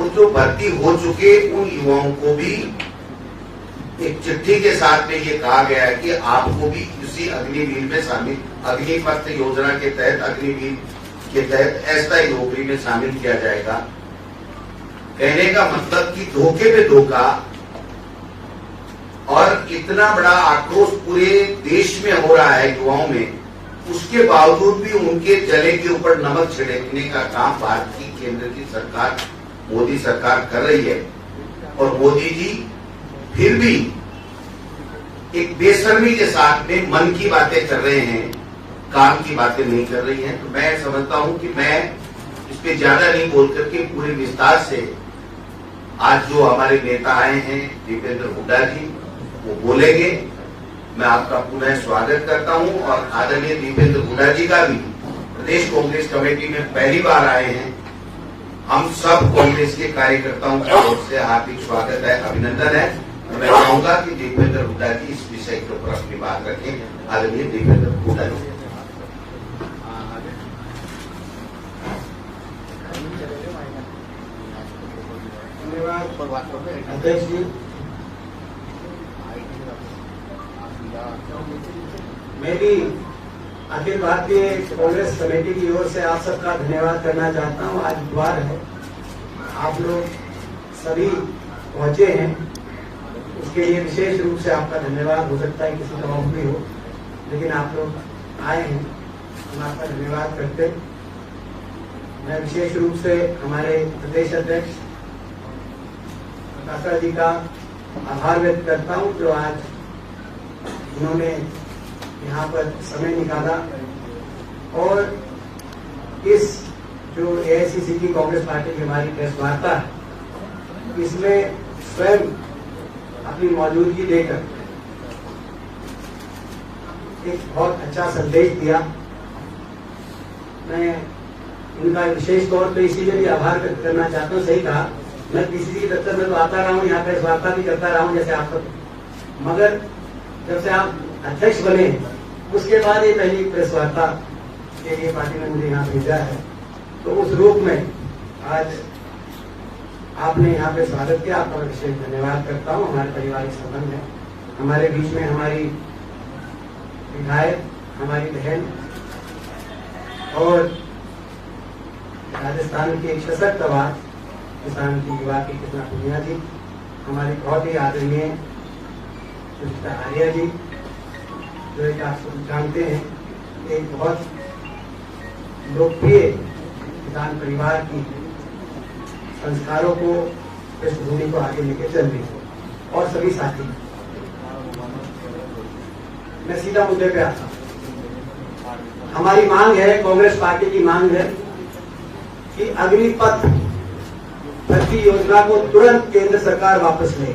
और जो भर्ती हो चुके उन युवाओं को भी एक चिट्ठी के साथ में ये कहा गया है कि आपको भी इसी अग्निवीर में शामिल, अग्निपथ योजना के तहत, अग्निवीर के तहत अस्थायी नौकरी में शामिल किया जाएगा। कहने का मतलब कि धोखे पे धोखा और इतना बड़ा आक्रोश पूरे देश में हो रहा है युवाओं में, उसके बावजूद भी उनके जले के ऊपर नमक छिड़कने का काम भारत की केंद्र की सरकार, मोदी सरकार कर रही है। और मोदी जी फिर भी एक बेशर्मी के साथ में मन की बातें कर रहे हैं, काम की बातें नहीं कर रही हैं। तो मैं समझता हूं कि मैं इस पे ज्यादा नहीं बोल करके पूरे विस्तार से आज जो हमारे नेता आए हैं दीपेंद्र हुड्डा जी, वो बोलेंगे। मैं आपका पुनः स्वागत करता हूं और आदरणीय दीपेंद्र हुड्डा जी का भी प्रदेश कांग्रेस कमेटी में पहली बार आए हैं। हम सब कांग्रेस के कार्यकर्ताओं की ओर से हार्दिक स्वागत है, अभिनंदन है। मैं चाहूंगा कि दीपेंद्र हुड्डा जी इस विषय के ऊपर अपनी बात रखें। आदरणीय दीपेंद्र हुड्डा जी। धन्यवाद अध्यक्ष जी। मैं भी अखिल भारतीय कांग्रेस कमेटी की ओर से आप सबका धन्यवाद करना चाहता हूं। आज बुधवार है, आप लोग सभी पहुंचे हैं, उसके लिए विशेष रूप से आपका धन्यवाद। हो सकता है किसी का ऑफ भी हो, लेकिन आप लोग आए हैं, हम आपका धन्यवाद करते। मैं विशेष रूप से हमारे प्रदेश अध्यक्ष काका जी का आभार व्यक्त करता हूं, जो आज उन्होंने यहाँ पर समय निकाला और इस जो एआईसीसी की कांग्रेस पार्टी की हमारी प्रेस वार्ता है, इसमें स्वयं अपनी मौजूदगी देकर एक बहुत अच्छा संदेश दिया। मैं इनका विशेष तौर पे इसीलिए भी आभार व्यक्त करना चाहता हूँ। सही कहा, मैं पीसीसी के दफ्तर में तो आता रहा हूँ, यहाँ प्रेस वार्ता भी करता रहा हूँ जैसे आप सब, मगर जब से आप अध्यक्ष बने उसके बाद ये पहली प्रेस वार्ता के लिए पार्टी ने मुझे यहाँ भेजा है। तो उस रूप में आज आपने यहाँ पे स्वागत किया, आपका मैं विशेष धन्यवाद करता हूँ। हमारे पारिवारिक संबंध है, हमारे बीच में हमारी विधायक, हमारी बहन और राजस्थान की एक सशक्त आवाज किसान की युवा की कृष्णा पुनिया जी, हमारी बहुत ही आदरणीय सुचिता आर्या जी, जो एक आप सब जानते हैं एक बहुत लोकप्रिय किसान परिवार की संस्कारों को, पृष्ठभूमि को आगे लेके चल रही है, और सभी साथी। मैं सीधा मुद्दे पे आता हूं। हमारी मांग है, कांग्रेस पार्टी की मांग है कि अग्निपथ भर्ती योजना को तुरंत केंद्र सरकार वापस ले।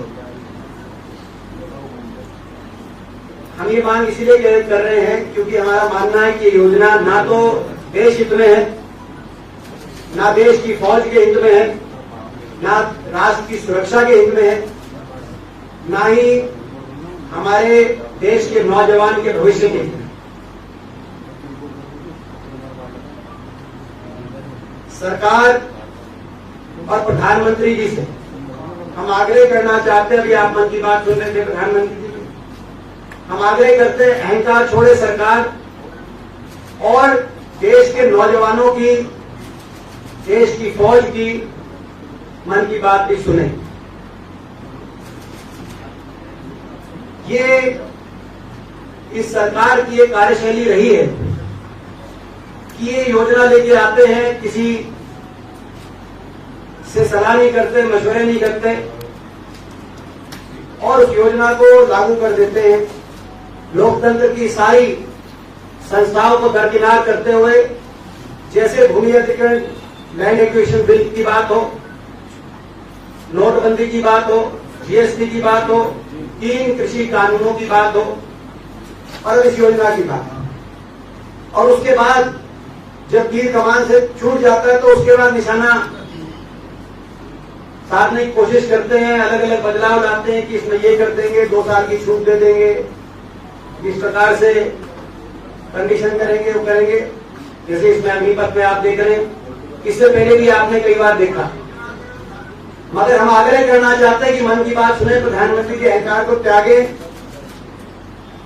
हम ये मांग इसलिए कर रहे हैं क्योंकि हमारा मानना है कि योजना ना तो देश हित में है, ना देश की फौज के हित में है, ना राष्ट्र की सुरक्षा के हित में है, ना ही हमारे देश के नौजवान के भविष्य के हित में। सरकार और प्रधानमंत्री जी से हम आग्रह करना चाहते हैं, अभी आप मन की बात सुन रहे थे प्रधानमंत्री जी, हम आग्रह करते हैं अहंकार छोड़े सरकार और देश के नौजवानों की, देश की फौज की मन की बात भी सुने। ये इस सरकार की एक कार्यशैली रही है कि ये योजना लेके आते हैं, किसी से सलाह नहीं करते, मशवरे नहीं करते और उस योजना को लागू कर देते हैं। लोकतंत्र की सारी संस्थाओं को दरकिनार करते हुए, जैसे भूमि अधिग्रहण, लैंड एक्विजिशन बिल की बात हो, नोटबंदी की बात हो, जीएसटी की बात हो, 3 कृषि कानूनों की बात हो और इस योजना की बात हो, और उसके बाद जब तीर कमान से छूट जाता है तो उसके बाद निशाना साधने की कोशिश करते हैं, अलग अलग बदलाव लाते हैं कि इसमें ये कर देंगे, 2 साल की छूट दे देंगे, इस प्रकार से कंडीशन करेंगे, वो करेंगे। जैसे इसमें अग्निपथ में आप देख रहे हैं, इससे पहले भी आपने कई बार देखा मगर हम आग्रह करना चाहते हैं कि मन की बात सुने, प्रधानमंत्री के अहंकार को त्यागे।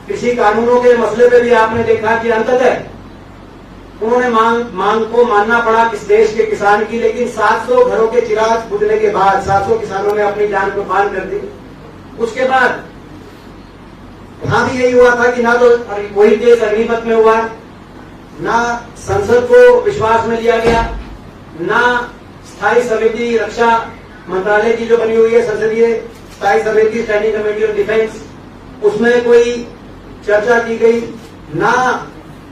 कृषि कानूनों के मसले पे भी आपने देखा कि अंततः उन्होंने मांग को मानना पड़ा किस देश के किसान की, लेकिन 700 घरों के चिराग बुझने के बाद 700 किसानों ने अपनी जान कुर्बान कर दी। उसके बाद वहां भी यही हुआ था कि ना तो वही केस अग्निपथ में हुआ, ना संसद को विश्वास में लिया गया, ना स्थायी समिति रक्षा मंत्रालय की जो बनी हुई है संसदीय स्थायी समिति स्टैंडिंग कमेटी ऑफ डिफेंस, उसमें कोई चर्चा की गई, ना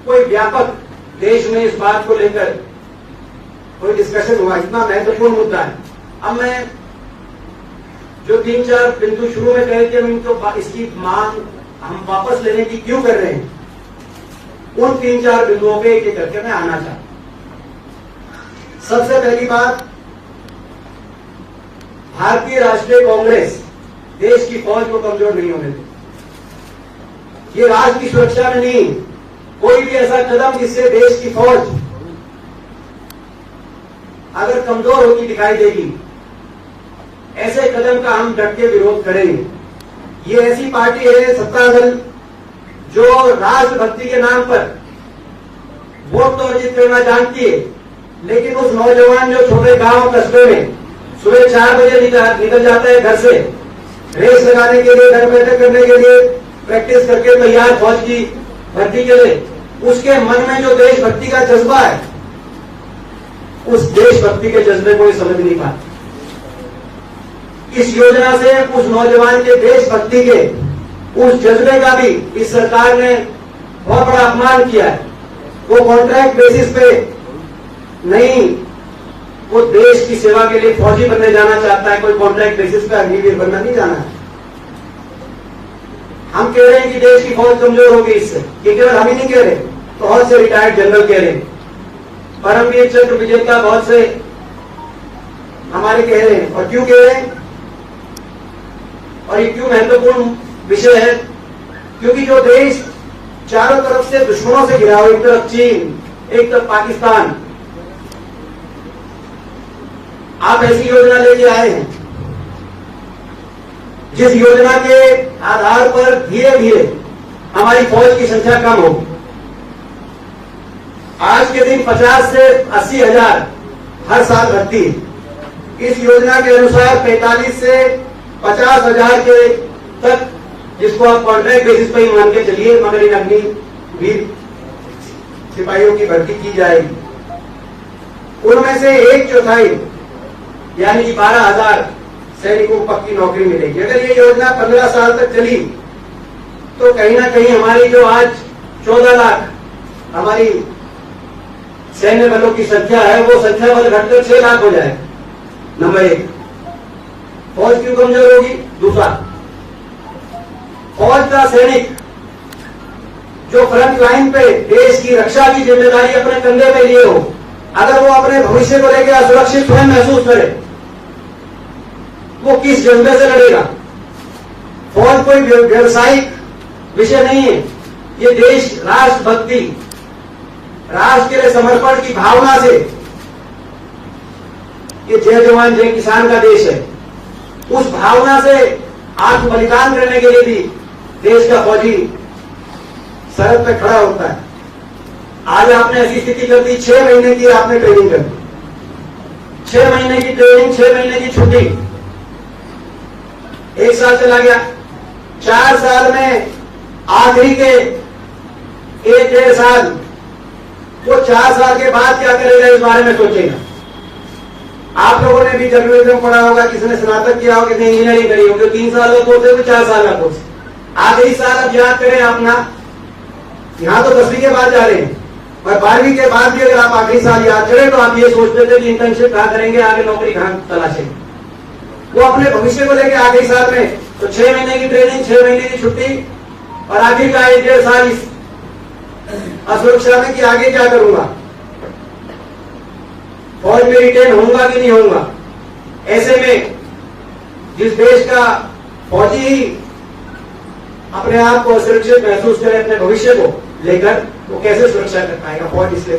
कोई व्यापक देश में इस बात को लेकर कोई डिस्कशन हुआ। इतना महत्वपूर्ण मुद्दा है। अब मैं जो 3-4 बिंदु शुरू में कहे थे, हम इनको इसकी मांग हम वापस लेने की क्यों कर रहे हैं, उन 3-4 बिंदुओं पे एक एक करके मैं आना चाहता हूं। सबसे पहली बात, भारतीय राष्ट्रीय कांग्रेस देश की फौज को कमजोर नहीं होने देती। ये राष्ट्र की सुरक्षा में नहीं, कोई भी ऐसा कदम जिससे देश की फौज अगर कमजोर होती दिखाई देगी, ऐसे कदम का हम डट के विरोध करेंगे। ये ऐसी पार्टी है सत्ता दल जो राष्ट्रभक्ति के नाम पर वोट तो अर्जित करना जानती है, लेकिन उस नौजवान जो छोटे गांव कस्बे में सुबह 4 बजे निकल जाता है घर से रेस लगाने के लिए, घर बैठक करने के लिए, प्रैक्टिस करके तैयार फौज की भर्ती के लिए, उसके मन में जो देशभक्ति का जज्बा है, उस देशभक्ति के जज्बे को समझ नहीं पाते। इस योजना से उस नौजवान के देशभक्ति के उस जज्बे का भी इस सरकार ने बहुत बड़ा अपमान किया है। वो कॉन्ट्रैक्ट बेसिस पे नहीं, वो देश की सेवा के लिए फौजी बनने जाना चाहता है, कोई कॉन्ट्रैक्ट बेसिस पे अग्निवीर बनना नहीं जाना है। हम कह रहे हैं कि देश की फौज कमजोर होगी इससे, ये केवल हम ही नहीं कह रहे, बहुत से रिटायर्ड जनरल कह रहे हैं, परमवीर चक्र विजेता बहुत से हमारे कह रहे हैं। और क्यों कह रहे हैं और ये क्यों महत्वपूर्ण विषय है, क्योंकि जो देश चारों तरफ से दुश्मनों से घिरा हो, एक तरफ चीन, एक तरफ पाकिस्तान, आप ऐसी योजना लेके आए हैं जिस योजना के आधार पर धीरे धीरे हमारी फौज की संख्या कम हो। आज के दिन 50 से 80 हजार हर साल भर्ती, इस योजना के अनुसार 45 से 50 हजार के तक, जिसको आप कॉन्ट्रैक्ट बेसिस पर ही मान के चलिए, मगर इन अग्निवीर सिपाहियों की भर्ती की जाएगी। उनमें से 1/4 यानी कि 12,000 सैनिकों को पक्की नौकरी मिलेगी। अगर ये योजना 15 साल तक चली तो कहीं ना कहीं हमारी जो आज 14 लाख हमारी सैन्य बलों की संख्या है, वो संख्या बल घटकर 6 लाख हो जाए। नंबर 1, फौज क्यों कमजोर होगी। दूसरा, फौज का सैनिक जो फ्रंट लाइन पे देश की रक्षा की जिम्मेदारी अपने कंधे पे लिए हो, अगर वो अपने भविष्य को लेकर असुरक्षित स्वयं महसूस करे, वो किस जज्बे से लड़ेगा। फौज कोई व्यवसायिक विषय नहीं है, ये देश राष्ट्रभक्ति, राष्ट्र के लिए समर्पण की भावना से, ये जय जवान जय किसान का देश है, उस भावना से आत्म बलिदान करने के लिए भी देश का फौजी सरहद पे खड़ा होता है। आज आपने ऐसी स्थिति कर दी, 6 महीने की आपने ट्रेनिंग कर दी, 6 महीने की ट्रेनिंग, 6 महीने की छुट्टी, 1 साल चला गया। 4 साल में आखिरी के 1-1.5 साल, वो 4 साल के बाद क्या करेगा इस बारे में सोचेगा। आप लोगों ने भी जर्नलिज्म पढ़ा होगा, किसी ने स्नातक किया होगा, किसी ने इंजीनियरिंग करी होगी, 3 साल का कोर्स है, 4 साल का कोर्स। आखिरी साल अब याद करें अपना, यहां तो 10वीं के बाद जा रहे हैं, और 12वीं के बाद भी अगर आप आखिरी साल याद करें तो आप ये सोचते थे कि इंटर्नशिप कहां करेंगे, आगे नौकरी कहां तलाशेंगे। वो अपने भविष्य को लेकर आखिरी साल में तो 6 महीने की ट्रेनिंग, 6 महीने की छुट्टी, और आखिर का 1-1.5 साल इस असुरक्षा में कि आगे क्या करूंगा, फौज में रिटेन होऊंगा कि नहीं होऊंगा। ऐसे में जिस देश का फौजी ही अपने आप को असुरक्षित महसूस करे अपने भविष्य को लेकर, वो कैसे सुरक्षा कर पाएगा। फौज इसलिए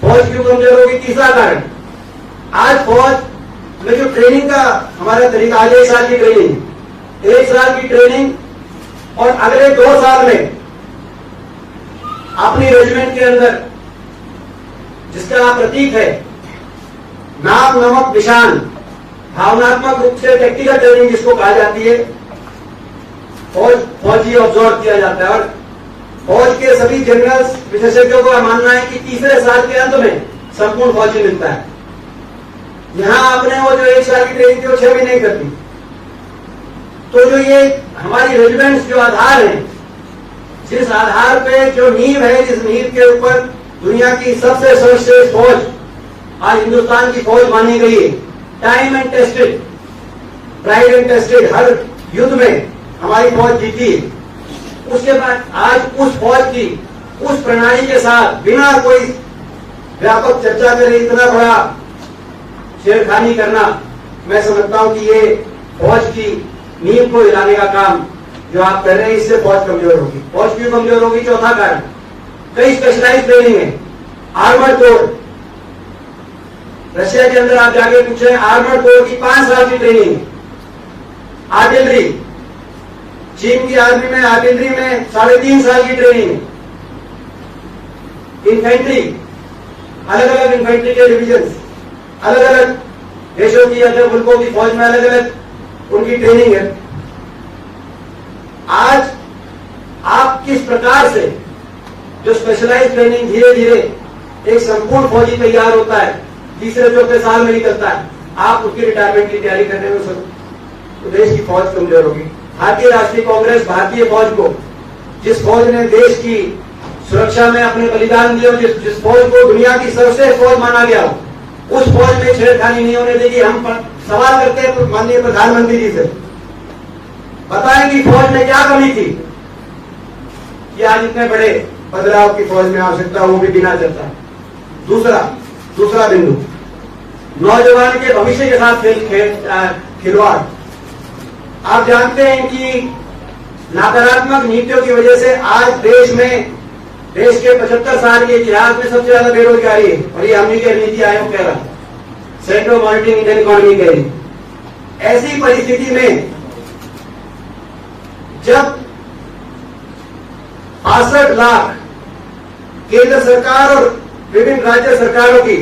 फौज क्यों कमजोर होगी। तीसरा कारण, आज फौज में जो ट्रेनिंग का हमारा तरीका, आज 1 साल की ट्रेनिंग, 1 साल की ट्रेनिंग और अगले 2 साल में अपनी रेजिमेंट के अंदर जिसका प्रतीक है नाम नमक निशान, भावनात्मक रूप से टेक्निकल ट्रेनिंग जिसको कहा जाती है, फौजी ऑब्जर्व किया जाता है। और फौज के सभी जनरल्स विशेषज्ञों का मानना है कि तीसरे साल के अंत में संपूर्ण फौजी मिलता है। यहां आपने वो जो 1 साल की ट्रेनिंग थी वो 6 महीने करती। तो जो ये हमारी रेजिमेंट्स जो आधार है, जिस आधार पे जो नींव है, जिस नींव के ऊपर दुनिया की सबसे सर्वश्रेष्ठ फौज आज हिंदुस्तान की फौज मानी गई है, time and tested, tried and tested, हर युद्ध में हमारी फौज जीती है। उसके बाद आज उस फौज की उस प्रणाली के साथ बिना कोई व्यापक चर्चा करे इतना बड़ा छेड़खानी करना, मैं समझता हूं कि ये फौज की नींव को हिलाने का काम जो आप कर रहे हैं, इससे फौज कमजोर होगी। फौज क्यों कमजोर होगी? चौथा कारण, कई स्पेशलाइज ट्रेनिंग है। आर्मर कोर, रशिया के अंदर आप जाके पूछे, आर्मर कोर की 5 साल की ट्रेनिंग है। आर्टिलरी, चीन की आर्मी में आर्टिलरी में 3.5 साल की ट्रेनिंग है। इन्फेंट्री, अलग अलग इन्फेंट्री के डिविजन, अलग अलग देशों की, अलग मुल्कों की फौज में अलग अलग उनकी ट्रेनिंग है। आज आप किस प्रकार से जो स्पेशलाइज ट्रेनिंग धीरे धीरे एक संपूर्ण फौजी तैयार होता है, तीसरे चौथे साल में निकलता है, आप उसकी रिटायरमेंट की तैयारी करने में तो देश की फौज कमजोर होगी। भारतीय राष्ट्रीय कांग्रेस भारतीय फौज को, जिस फौज ने देश की सुरक्षा में अपने बलिदान दिए, जिस फौज को दुनिया की सर्वश्रेष्ठ फौज माना गया हो, उस फौज में छेड़खानी नहीं होने देगी। हम सवाल करते हैं माननीय प्रधानमंत्री जी से, बताएं कि फौज में क्या कमी थी कि आज इतने बड़े बदलाव की फौज में आवश्यकता, वो भी बिना चर्चा। दूसरा बिंदु, नौजवान के भविष्य के साथ खिलवाड़। आप जानते हैं कि नकारात्मक नीतियों की वजह से आज देश के 75 साल के इतिहास में सबसे ज्यादा बेरोजगारी है, और ये हमने के नीति आयोग कह रहा, centre of monitoring Indian economy कह रही। ऐसी परिस्थिति में जब 65 लाख केंद्र सरकार और विभिन्न राज्य सरकारों की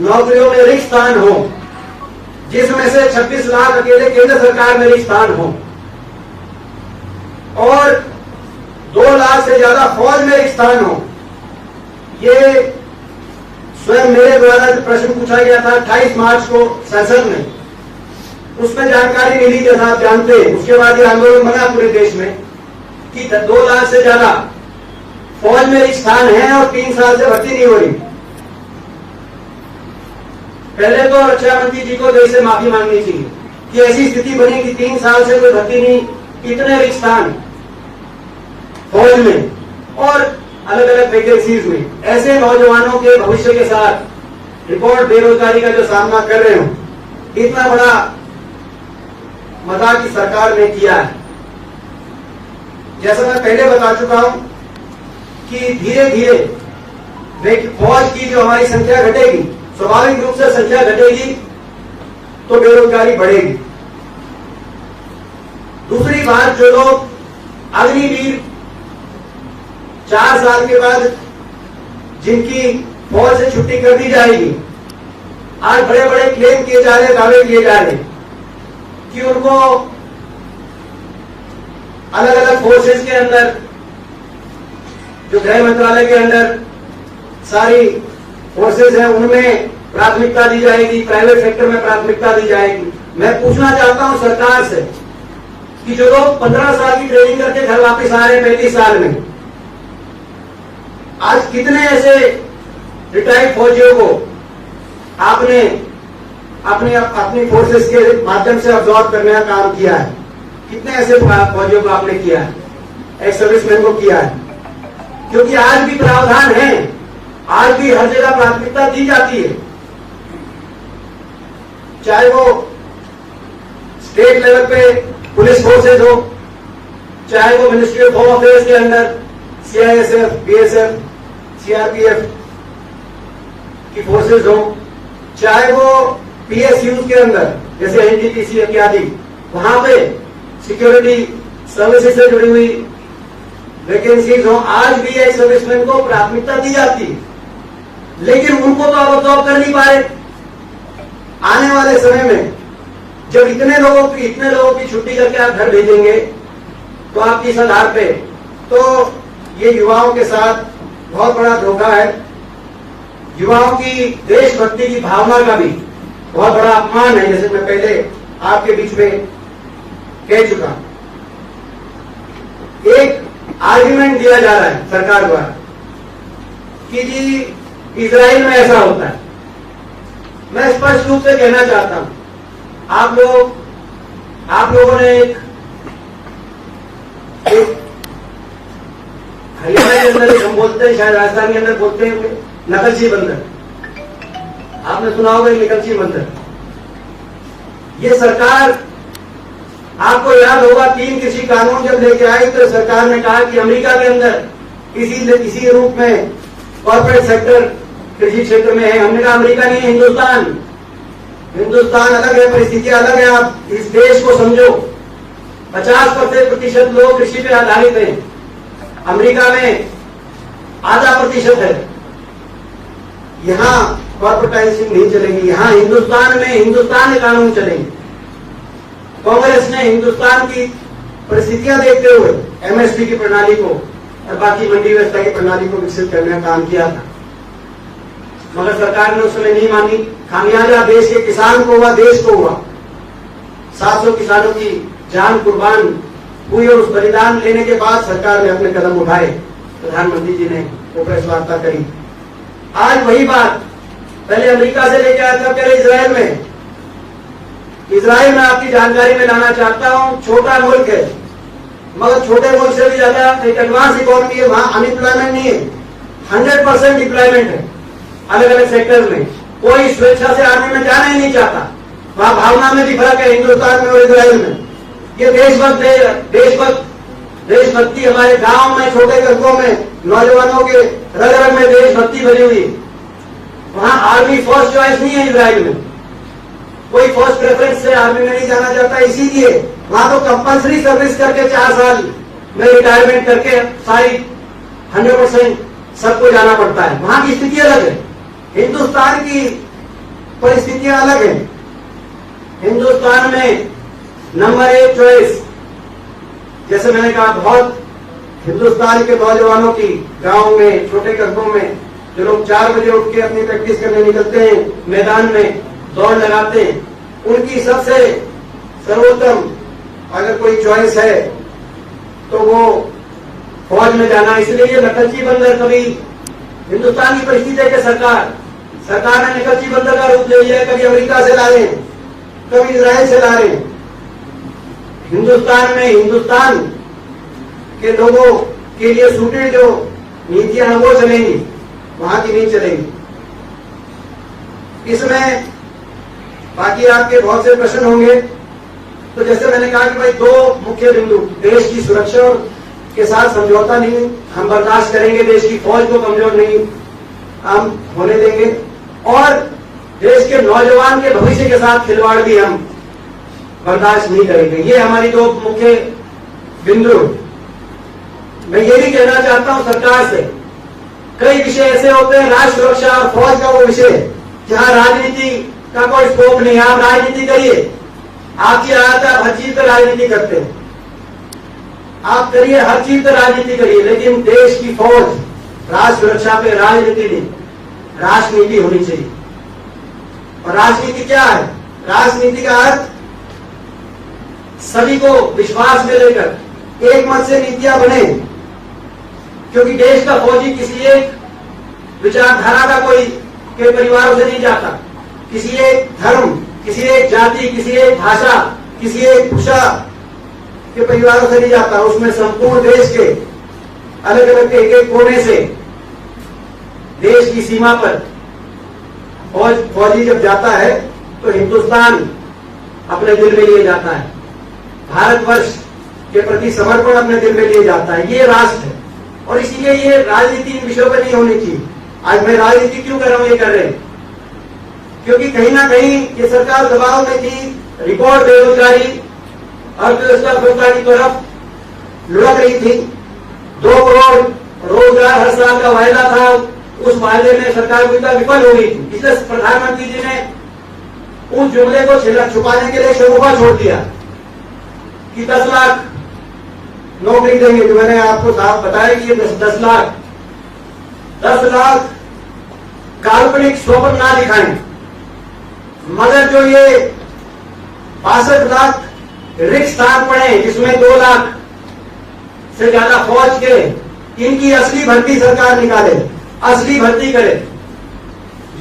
नौकरियों में रिक्त स्थान हो, जिसमें से 26 लाख अकेले केंद्र सरकार में रिक्त स्थान हो, और 2 लाख से ज्यादा फौज में रिक्त स्थान हो, ये स्वयं मेरे द्वारा जो प्रश्न पूछा गया था 28 मार्च को संसद में, उसमें जानकारी मिली, जैसा आप जानते हैं। उसके बाद ये आंदोलन बना पूरे देश में कि 2 लाख से ज्यादा फौज में रिक्त स्थान है और 3 साल से भर्ती नहीं हो रही। पहले तो रक्षा मंत्री जी को देश से माफी मांगनी चाहिए कि ऐसी स्थिति बनी कि 3 साल से कोई भर्ती नहीं, इतने रिक्त स्थान फौज में और अलग अलग वैकेंसीज में। ऐसे नौजवानों के भविष्य के साथ रिकॉर्ड बेरोजगारी का जो सामना कर रहे हो, इतना बड़ा मजाक की सरकार ने किया है। जैसा मैं पहले बता चुका हूं कि धीरे धीरे फौज की जो हमारी संख्या घटेगी, स्वाभाविक रूप से संख्या घटेगी तो बेरोजगारी बढ़ेगी। दूसरी बात, जो लोग अग्निवीर 4 साल के बाद जिनकी फौज से छुट्टी कर दी जाएगी, आज बड़े बड़े क्लेम किए जा रहे, दावे किए जा रहे कि उनको अलग अलग फोर्सेस के अंदर, जो गृह मंत्रालय के अंदर सारी फोर्सेस हैं, उनमें प्राथमिकता दी जाएगी, प्राइवेट सेक्टर में प्राथमिकता दी जाएगी। मैं पूछना चाहता हूं सरकार से कि जो लोग 15 साल की ट्रेनिंग करके घर वापस आ रहे हैं 35 साल में, आज कितने ऐसे रिटायर्ड फौजियों को आपने अपनी फोर्सेस के माध्यम से अब्जॉर्ब करने का काम किया है? कितने ऐसे फौजियों को आपने किया है, एक्स सर्विसमैन को किया है? क्योंकि आज भी प्रावधान है, आज भी हर जगह प्राथमिकता दी जाती है, चाहे वो स्टेट लेवल पे पुलिस फोर्सेज हो, चाहे वो मिनिस्ट्री ऑफ होम अफेयर्स के अंदर सीआईएसएफ, बीएसएफ, सीआरपीएफ की फोर्सेज हो, चाहे वो PSUs के अंदर जैसे NTPC इत्यादि, वहां पे सिक्योरिटी सर्विसेज से जुड़ी हुई वैकेंसीज हो, आज भी एक सर्विसमैन को प्राथमिकता दी जाती है, लेकिन उनको तो आप ऑब्जॉर्व कर नहीं पाए। आने वाले समय में जब इतने लोगों की छुट्टी करके आप घर भेजेंगे तो आप किस आधार पे, तो ये युवाओं के साथ बहुत बड़ा धोखा है। युवाओं की देशभक्ति की भावना का भी बहुत बड़ा अपमान है, जैसे मैं पहले आपके बीच में कह चुका। एक आर्ग्यूमेंट दिया जा रहा है सरकार द्वारा कि जी इजराइल में ऐसा होता है। मैं स्पष्ट रूप से कहना चाहता हूं, आप लोगों ने एक हरियाणा के अंदर हम बोलते हैं, शायद राजस्थान के अंदर बोलते हैं नकलची बंदर, आपने सुना होगा नकलची बंदर। ये सरकार, आपको याद होगा 3 कृषि कानून जब लेके आई तो सरकार ने कहा कि अमेरिका के अंदर इसी रूप में कॉर्पोरेट सेक्टर कृषि क्षेत्र में है। हमने कहा अमेरिका नहीं, हिंदुस्तान अलग है, परिस्थितियां अलग है। आप इस देश को समझो, 50% लोग कृषि पे आधारित हैं, अमेरिका में आधा % है। यहाँ कॉर्पोरेटाइजेशन नहीं चलेगी, यहाँ हिंदुस्तान में हिंदुस्तान के कानून चलेंगे। कांग्रेस ने हिंदुस्तान की परिस्थितियां देखते हुए MSP की प्रणाली को और बाकी मंडी व्यवस्था की प्रणाली को विकसित करने का काम किया था, मगर सरकार ने उस समय नहीं मानी। खामियाजा देश के किसान को हुआ, देश को हुआ। 700 किसानों की जान कुर्बान हुई और उस बलिदान लेने के बाद सरकार ने अपने कदम उठाए, प्रधानमंत्री जी ने वो प्रेस वार्ता करी। आज वही बात पहले अमेरिका से लेकर आया था, पहले इजराइल में आपकी जानकारी में लाना चाहता हूं। छोटा मुल्क है, मगर छोटे मुल्क से भी ज्यादा एक एडवांस इकोनॉमी है। वहां अनएम्प्लॉयमेंट नहीं है, 100% एम्प्लॉयमेंट है अलग अलग सेक्टर में। कोई स्वेच्छा से आर्मी में जाना ही नहीं चाहता। वहां भावना में भी फर्क है हिंदुस्तान में और इजराइल में। ये देशभक्ति हमारे गांव में, छोटे कस्बों में, नौजवानों के रग रग में देशभक्ति भरी हुई है। वहां आर्मी फर्स्ट चॉइस नहीं है इजराइल में, कोई फर्स्ट प्रेफरेंस से आर्मी में नहीं जाना चाहता। इसीलिए वहां तो कंपल्सरी सर्विस करके 4 साल में रिटायरमेंट करके सारी 100% सबको जाना पड़ता है। वहां की स्थिति अलग है, हिंदुस्तान की परिस्थितियां अलग है। हिंदुस्तान में नंबर 1 चॉइस, जैसे मैंने कहा, बहुत हिंदुस्तान के नौजवानों की गांव में, छोटे कस्बों में जो लोग 4 बजे उठ के अपनी प्रैक्टिस करने निकलते हैं, मैदान में दौड़ लगाते हैं, उनकी सबसे सर्वोत्तम अगर कोई चॉइस है तो वो फौज में जाना। इसलिए ये नकलची बंदर, कभी हिंदुस्तान की परिस्थिति है कि सरकार ने नकलची बंदर का रूप ले लिया, कभी अमेरिका से ला रहे हैं, कभी इजराइल से ला रहे हैं। हिंदुस्तान में हिंदुस्तान के लोगों के लिए सूटेड जो नीतियां हैं वो चलेंगी, वहां की नहीं चलेंगी। इसमें बाकी आपके बहुत से प्रश्न होंगे। तो जैसे मैंने कहा कि भाई 2 मुख्य बिंदु, देश की सुरक्षा के साथ समझौता नहीं हम बर्दाश्त करेंगे, देश की फौज को कमजोर नहीं हम होने देंगे, और देश के नौजवान के भविष्य के साथ खिलवाड़ भी हम बर्दाश्त नहीं करेंगे। ये हमारी 2 मुख्य बिंदु। मैं ये भी कहना चाहता हूं सरकार से, कई विषय ऐसे होते हैं, राष्ट्र सुरक्षा और फौज का वो विषय जहां राजनीति का कोई स्कोप नहीं है। आप राजनीति करिए, आपकी आदत है, आप हर चीज पर राजनीति करते हैं, आप करिए, हर चीज पर राजनीति करिए, लेकिन देश की फौज, राष्ट्र सुरक्षा पे राजनीति नहीं, राजनीति होनी चाहिए। और राजनीति क्या है? राजनीति का अर्थ सभी को विश्वास में लेकर एक मत से नीतियां बने, क्योंकि देश का फौजी किसी एक विचारधारा का कोई के परिवारों से नहीं जाता, किसी एक धर्म, किसी एक जाति, किसी एक भाषा, किसी एक भाषा के परिवारों से नहीं जाता। उसमें संपूर्ण देश के अलग अलग एक एक कोने से देश की सीमा पर फौजी जब जाता है तो हिंदुस्तान अपने दिल में लिए जाता है, भारतवर्ष के प्रति समर्पण अपने दिल में लिए जाता है। ये राष्ट्र है, और इसीलिए ये राजनीति इन विषयों पर नहीं होनी चाहिए। आज मैं राजनीति क्यों कर रहा हूं, ये कर रहे हैं क्योंकि कहीं ना कहीं ये सरकार दबाव में थी, रिकॉर्ड बेरोजगारी, अर्थव्यवस्था विफलता की तरफ लुढ़क रही थी। 2 करोड़ रोजगार हर साल का वायदा था, उस वायदे में सरकार पूरी तरह विफल हो गई थी। इसलिए प्रधानमंत्री जी ने उस जुमले को छुपाने के लिए शगुफा छोड़ दिया कि 10 लाख नौकरी देंगे। जो मैंने आपको साफ बताया कि ये 10 लाख काल्पनिक स्वप्न ना दिखाएं, मगर जो ये 62 लाख रिक्त स्थान पड़े, जिसमें 2 लाख से ज्यादा फौज के, इनकी असली भर्ती सरकार निकाले, असली भर्ती करे,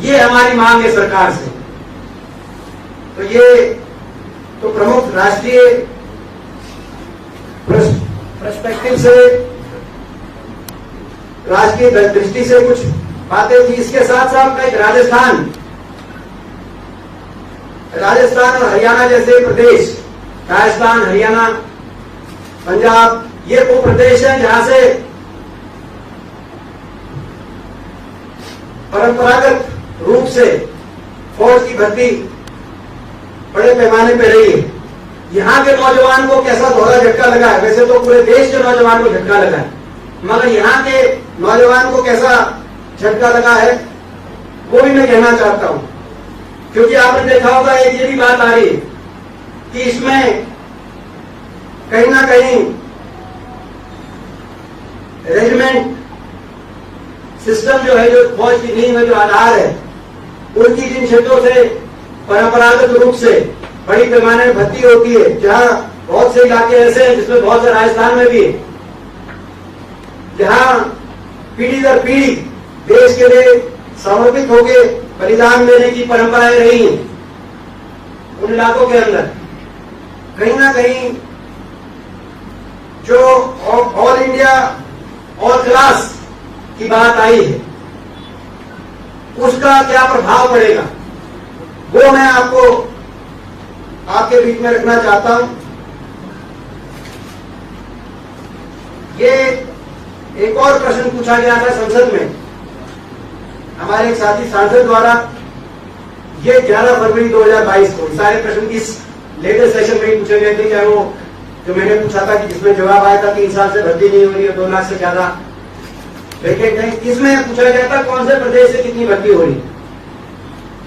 ये हमारी मांग है सरकार से। तो ये तो प्रमुख राष्ट्रीय पर्सपेक्टिव से, राष्ट्रीय दृष्टि से कुछ बातें थी। इसके साथ साथ मैं राजस्थान और हरियाणा जैसे प्रदेश, राजस्थान, हरियाणा, पंजाब, ये वो प्रदेश हैं जहां से परंपरागत रूप से फौज की भर्ती बड़े पैमाने पर रही है। यहाँ के नौजवान को कैसा दोहरा झटका लगा है, वैसे तो पूरे देश के नौजवान को झटका लगा है, मगर यहाँ के नौजवान को कैसा झटका लगा है वो भी मैं कहना चाहता हूं। क्योंकि आपने देखा होगा, एक ये भी बात आ रही है कि इसमें कहीं ना कहीं रेजिमेंट सिस्टम जो है, जो फौज की नींव है, जो आधार है, उनकी जिन क्षेत्रों से परंपरागत रूप से बड़ी पैमाने में भर्ती होती है, जहां बहुत से इलाके ऐसे हैं, जिसमें बहुत से राजस्थान में भी है, जहां पीढ़ी दर पीढ़ी देश के लिए समर्पित होकर बलिदान देने की परंपराएं रही हैं, उन इलाकों के अंदर कहीं ना कहीं जो ऑल इंडिया ऑल क्लास की बात आई है, उसका क्या प्रभाव पड़ेगा, वो मैं आपके बीच में रखना चाहता हूं। ये एक और प्रश्न पूछा गया था संसद में हमारे एक साथी सांसद द्वारा, ये 11 फरवरी 2022 को सारे प्रश्न इस लेटेस्ट सेशन में ही पूछे गए थे, चाहे वो जो मैंने पूछा था कि जिसमें जवाब आया था 3 साल से भर्ती नहीं हो रही है, 2 लाख से ज्यादा वैकेंट है, इसमें पूछा गया था कौन से प्रदेश से कितनी भर्ती हो रही।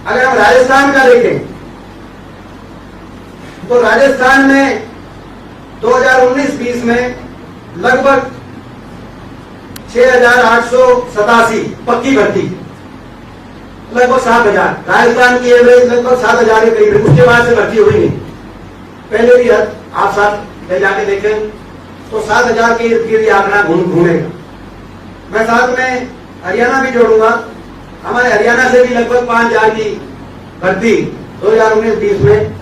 अगर हम राजस्थान का देखें तो राजस्थान में 2019-20 में लगभग 6,887 पक्की भर्ती, लगभग 7,000। राजस्थान की एवरेज लगभग 7,000 के करीब, उसके बाद से भर्ती हुई नहीं। पहले भी आप साथ ले जाके देखें तो 7,000 के इर्द गिर्द आंकड़ा घूमेगा। मैं साथ में हरियाणा भी जोड़ूंगा, हमारे हरियाणा से भी लगभग 5,000 की भर्ती 2019-20 में।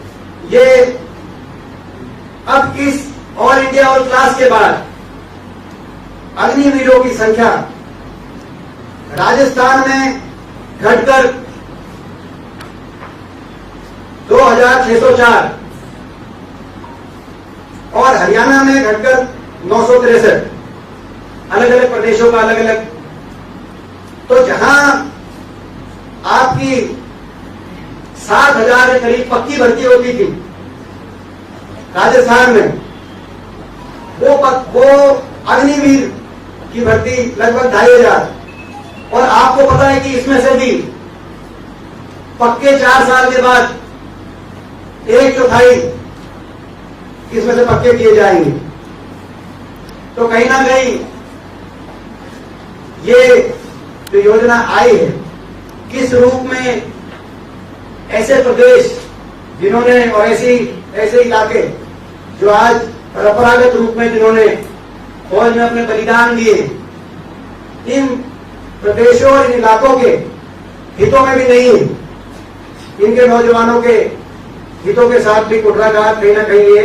ये अब इस ऑल इंडिया ऑल क्लास के बाद अग्निवीरों की संख्या राजस्थान में घटकर 2,604 और हरियाणा में घटकर 963, अलग अलग प्रदेशों का अलग अलग। तो जहां आपकी 7,000 के करीब पक्की भर्ती होती थी राजस्थान में, वो अग्निवीर की भर्ती लगभग 2,500। और आपको पता है कि इसमें से भी पक्के 4 साल के बाद 1/4 इसमें से पक्के किए जाएंगे। तो कहीं ना कहीं ये जो योजना आई है, किस रूप में ऐसे प्रदेश जिन्होंने और ऐसे इलाके जो आज परंपरागत रूप में जिन्होंने फौज में अपने बलिदान दिए, इन प्रदेशों और इन इलाकों के हितों में भी नहीं है, इनके नौजवानों के हितों के साथ भी कुटराघात कहीं ना कहीं ये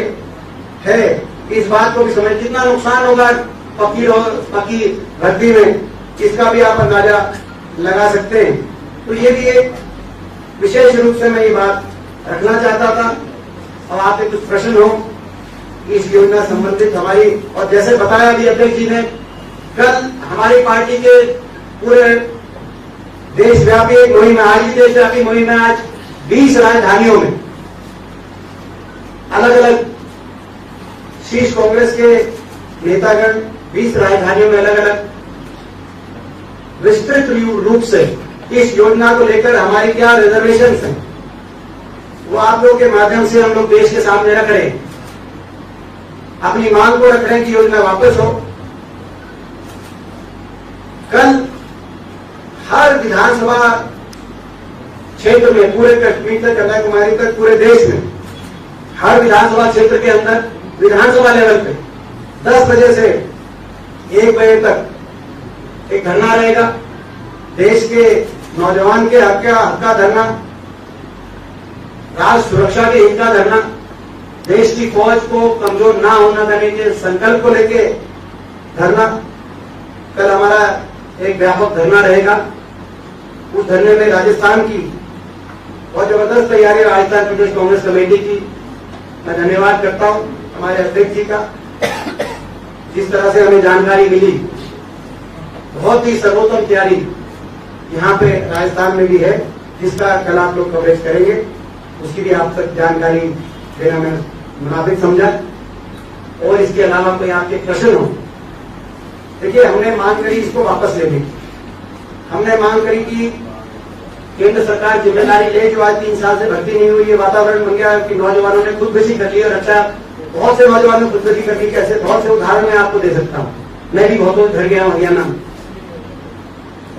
है। इस बात को भी समझ, कितना नुकसान होगा पक्की भर्ती में, इसका भी आप अंदाजा लगा सकते हैं। तो ये भी एक विशेष रूप से मैं ये बात रखना चाहता था। और आपके कुछ प्रश्न हो इस योजना संबंधित हमारी, और जैसे बताया अभी अध्यक्ष जी ने, कल हमारी पार्टी के पूरे देशव्यापी एक मुहिम है, आज भी देशव्यापी मुहिम है। आज 20 राजधानियों में अलग अलग शीर्ष कांग्रेस के नेतागण 20 राजधानियों में अलग अलग विस्तृत रूप से इस योजना को लेकर हमारी क्या रिजर्वेशन है वो आप लोगों के माध्यम से हम लोग देश के सामने रख रहे हैं। अपनी मांग को रख रहे हैं कि योजना वापस हो। कल हर विधानसभा क्षेत्र में, पूरे कश्मीर से कन्याकुमारी तक पूरे देश में हर विधानसभा क्षेत्र के अंदर विधानसभा लेवल पे 10 बजे से 1 बजे तक एक धरना रहेगा। देश के नौजवान के हक का धरना, राष्ट्र सुरक्षा के हित का धरना, देश की फौज को कमजोर ना होना देने के संकल्प को लेके धरना। कल हमारा एक व्यापक धरना रहेगा। उस धरने में राजस्थान की बहुत जबरदस्त तैयारी राजस्थान प्रदेश कांग्रेस कमेटी की मैं धन्यवाद करता हूं हमारे अध्यक्ष जी का। जिस तरह से हमें जानकारी मिली, बहुत ही सर्वोत्तम तैयारी यहाँ पे राजस्थान में भी है, जिसका कल आप लोग कवरेज करेंगे। उसकी भी आप तक जानकारी देना मैं मुनाफिक समझा। और इसके अलावा कोई आपके प्रश्न हो, देखिए हमने मांग करी इसको वापस लेने की। हमने मांग करी कि केंद्र सरकार जिम्मेदारी ले, जो आज 3 साल से भर्ती नहीं हुई, ये वातावरण बन गया कि नौजवानों ने खुदकुशी कर ली। और अच्छा, बहुत से नौजवानों ने खुदकुशी कर ली। कैसे? बहुत से उदाहरण मैं आपको दे सकता हूँ। मैं भी बहुत घर गया हूँ हरियाणा में,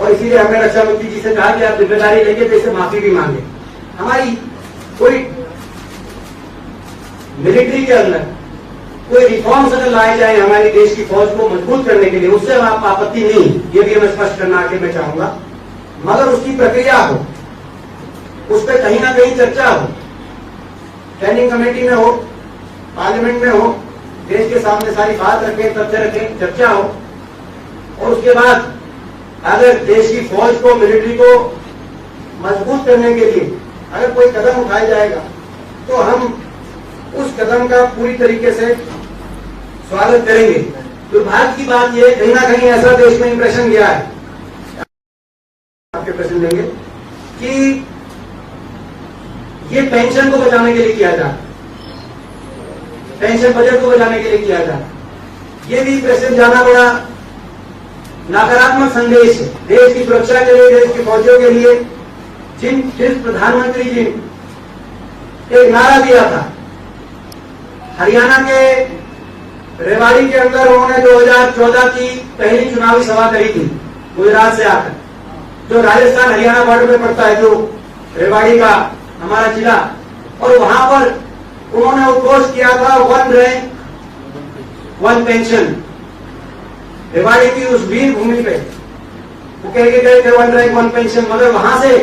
और इसीलिए हमने रक्षा मंत्री जी से कहा कि आप जिम्मेदारी लेंगे तो इससे माफी भी मांगे। हमारी कोई मिलिट्री के अंदर कोई रिफॉर्म्स अगर लाए जाए हमारे देश की फौज को मजबूत करने के लिए, उससे आप आपत्ति नहीं, ये भी मैं स्पष्ट करना आगे मैं चाहूंगा। मगर उसकी प्रक्रिया हो, उस पर कहीं ना कहीं चर्चा हो, स्टैंडिंग कमेटी में हो, पार्लियामेंट में हो, देश के सामने सारी बात रखें, तथ्य रखें, चर्चा हो। और उसके बाद अगर देश की फौज को, मिलिट्री को मजबूत करने के लिए अगर कोई कदम उठाया जाएगा तो हम उस कदम का पूरी तरीके से स्वागत करेंगे। दुर्भाग्य की बात यह कहीं ना कहीं ऐसा देश में इंप्रेशन गया है, आपके प्रश्न लेंगे, कि ये पेंशन को बचाने के लिए किया जाए, पेंशन बजट को बचाने के लिए किया जाए। ये भी प्रेसिडेंट जाना बड़ा नकारात्मक संदेश है देश की सुरक्षा के लिए, देश की फौजियों के लिए। जिस प्रधानमंत्री जी ने एक नारा दिया था, हरियाणा के रेवाड़ी के अंदर उन्होंने 2014 की पहली चुनावी सभा करी थी गुजरात से आकर, जो राजस्थान हरियाणा बॉर्डर में पड़ता है, जो रेवाड़ी का हमारा जिला। और वहां पर उन्होंने उद्घोष किया था 1 रैंक 1 पेंशन। रेवाड़ी की उस वीर भूमि पे वो कह के गए थे 1 रैंक 1 पेंशन, मगर वहां से